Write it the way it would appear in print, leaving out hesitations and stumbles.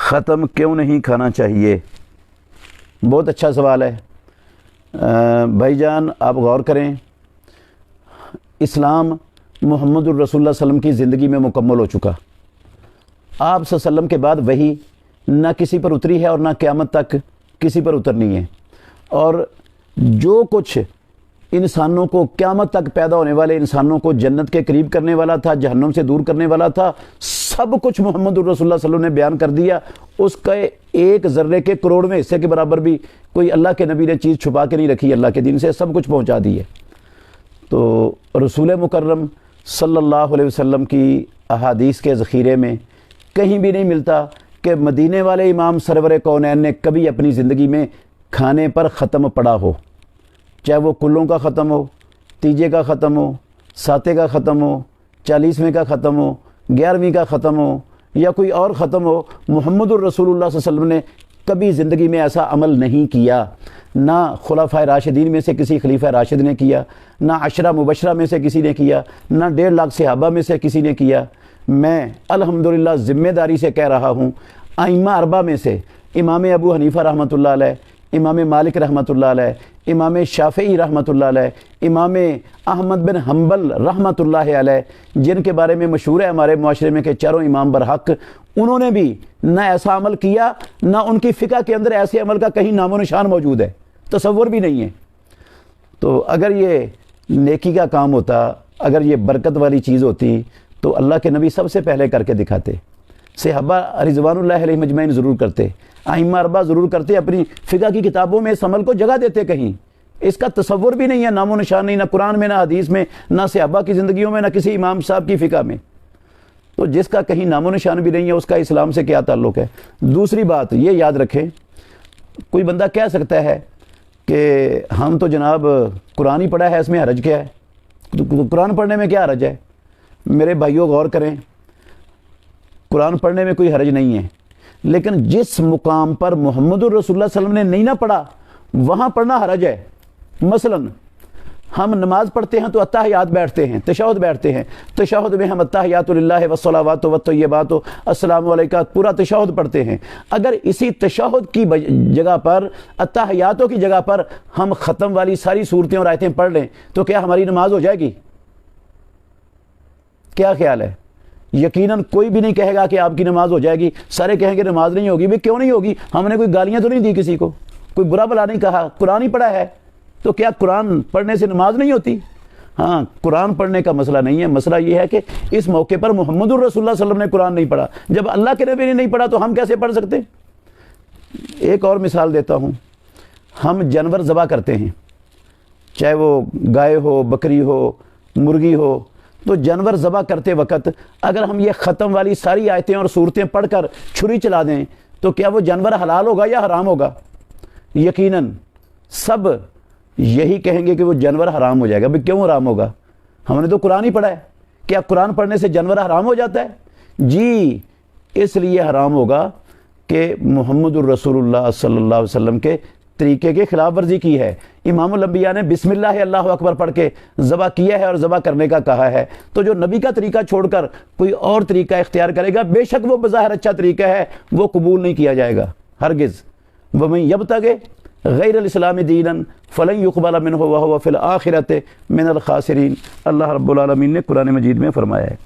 ختم کیوں نہیں کھانا چاہیے؟ بہت اچھا سوال ہے بھائی جان، آپ غور کریں. اسلام محمد الرسول اللہ صلی اللہ علیہ وسلم کی زندگی میں مکمل ہو چکا. آپ صلی اللہ علیہ وسلم کے بعد وحی نہ کسی پر اتری ہے اور نہ قیامت تک کسی پر اترنی ہے. اور جو کچھ انسانوں کو قیامت تک پیدا ہونے والے انسانوں کو جنت کے قریب کرنے والا تھا، جہنم سے دور کرنے والا تھا، سب کچھ محمد الرسول اللہ صلی اللہ علیہ وسلم نے بیان کر دیا. اس کا ایک ذرے کے کروڑویں حصے کے برابر بھی کوئی اللہ کے نبی نے چیز چھپا کے نہیں رکھی. اللہ کے دین سے سب کچھ پہنچا دی ہے. تو رسول مکرم صلی اللہ علیہ وسلم کی احادیث کے ذخیرے میں کہیں بھی نہیں ملتا کہ مدینے والے امام سرور کونین نے کبھی اپنی زندگی میں کھانے پر ختم پڑا ہو، چاہے وہ کلوں کا ختم ہو، تیجے کا ختم ہو، ساتے کا ختم ہو، 40ویں کا ختم ہو، 11ویں کا ختم ہو، یا کوئی اور ختم ہو. محمد الرسول اللہ صلی اللہ علیہ وسلم نے کبھی زندگی میں ایسا عمل نہیں کیا. نہ خلفائے راشدین میں سے کسی خلیفہ راشد نے کیا، نہ عشرہ مبشرہ میں سے کسی نے کیا، نہ 1.5 لاکھ صحابہ میں سے کسی نے کیا. میں الحمدللہ ذمہ داری سے کہہ رہا ہوں، ائمہ اربعہ میں سے امام ابو حنیفہ رحمۃ اللہ علیہ، امام مالک رحمۃ اللہ علیہ، امام شافعی رحمۃ اللہ علیہ، امام احمد بن حنبل رحمۃ اللہ علیہ، جن کے بارے میں مشہور ہے ہمارے معاشرے میں کہ چاروں امام برحق، انہوں نے بھی نہ ایسا عمل کیا، نہ ان کی فقہ کے اندر ایسے عمل کا کہیں نام و نشان موجود ہے، تصور بھی نہیں ہے. تو اگر یہ نیکی کا کام ہوتا، اگر یہ برکت والی چیز ہوتی تو اللہ کے نبی سب سے پہلے کر کے دکھاتے. صحابہ رضوان اللہ علیہ مجمعین ضرور کرتے، ائمہ اربعہ ضرور کرتے، اپنی فقہ کی کتابوں میں اس عمل کو جگہ دیتے. کہیں اس کا تصور بھی نہیں ہے، نام و نشان نہیں، نہ قرآن میں، نہ حدیث میں، نہ صحابہ کی زندگیوں میں، نہ کسی امام صاحب کی فقہ میں. تو جس کا کہیں نام و نشان بھی نہیں ہے، اس کا اسلام سے کیا تعلق ہے؟ دوسری بات یہ یاد رکھیں، کوئی بندہ کہہ سکتا ہے کہ ہم تو جناب قرآن ہی پڑھا ہے، اس میں حرج کیا ہے؟ تو قرآن پڑھنے میں کیا حرج ہے؟ میرے بھائیوں غور کریں، قرآن پڑھنے میں کوئی حرج نہیں ہے، لیکن جس مقام پر محمد الرسول اللہ صلی اللہ علیہ وسلم نے نہیں نہ پڑھا وہاں پڑھنا حرج ہے. مثلا ہم نماز پڑھتے ہیں تو اتحیات بیٹھتے ہیں، تشہد بیٹھتے ہیں، تشہد میں ہم اتحیات للہ والصلوات والطیبات السلام علیکہ پورا تشہد پڑھتے ہیں. اگر اسی تشہد کی جگہ پر، اتحیاتوں کی جگہ پر ہم ختم والی ساری صورتیں اور آیتیں پڑھ لیں تو کیا ہماری نماز ہو جائے گی؟ کیا خیال ہے؟ یقیناً کوئی بھی نہیں کہے گا کہ آپ کی نماز ہو جائے گی. سارے کہیں گے نماز نہیں ہوگی. بھئی کیوں نہیں ہوگی؟ ہم نے کوئی گالیاں تو نہیں دی کسی کو، کوئی برا بھلا نہیں کہا، قرآن ہی پڑھا ہے. تو کیا قرآن پڑھنے سے نماز نہیں ہوتی؟ ہاں، قرآن پڑھنے کا مسئلہ نہیں ہے، مسئلہ یہ ہے کہ اس موقع پر محمد الرسول اللہ صلی اللہ علیہ وسلم نے قرآن نہیں پڑھا. جب اللہ کے نبی نے نہیں پڑھا تو ہم کیسے پڑھ سکتے؟ ایک اور مثال دیتا ہوں. ہم جانور ذبح کرتے ہیں، چاہے وہ گائے ہو، بکری ہو، مرغی ہو. تو جانور ذبح کرتے وقت اگر ہم یہ ختم والی ساری آیتیں اور صورتیں پڑھ کر چھری چلا دیں تو کیا وہ جانور حلال ہوگا یا حرام ہوگا؟ یقیناً سب یہی کہیں گے کہ وہ جانور حرام ہو جائے گا. بھئی کیوں حرام ہوگا؟ ہم نے تو قرآن ہی پڑھا ہے. کیا قرآن پڑھنے سے جانور حرام ہو جاتا ہے؟ جی، اس لیے حرام ہوگا کہ محمد الرسول اللہ صلی اللہ علیہ وسلم کے طریقے کے خلاف ورزی کی ہے. امام الانبیاء نے بسم اللہ اللہ اکبر پڑھ کے ذبح کیا ہے اور ذبح کرنے کا کہا ہے. تو جو نبی کا طریقہ چھوڑ کر کوئی اور طریقہ اختیار کرے گا، بے شک وہ بظاہر اچھا طریقہ ہے، وہ قبول نہیں کیا جائے گا ہرگز. وَمَن يَبْتَغِ غَيْرَ الْإِسْلَامِ دِينًا فَلَن يُقْبَلَ مِنْهُ وَهُوَ فِي الْآخِرَةِ مِنَ الْخَاسِرِينَ. اللہ رب العالمین نے قرآن مجید میں فرمایا ہے.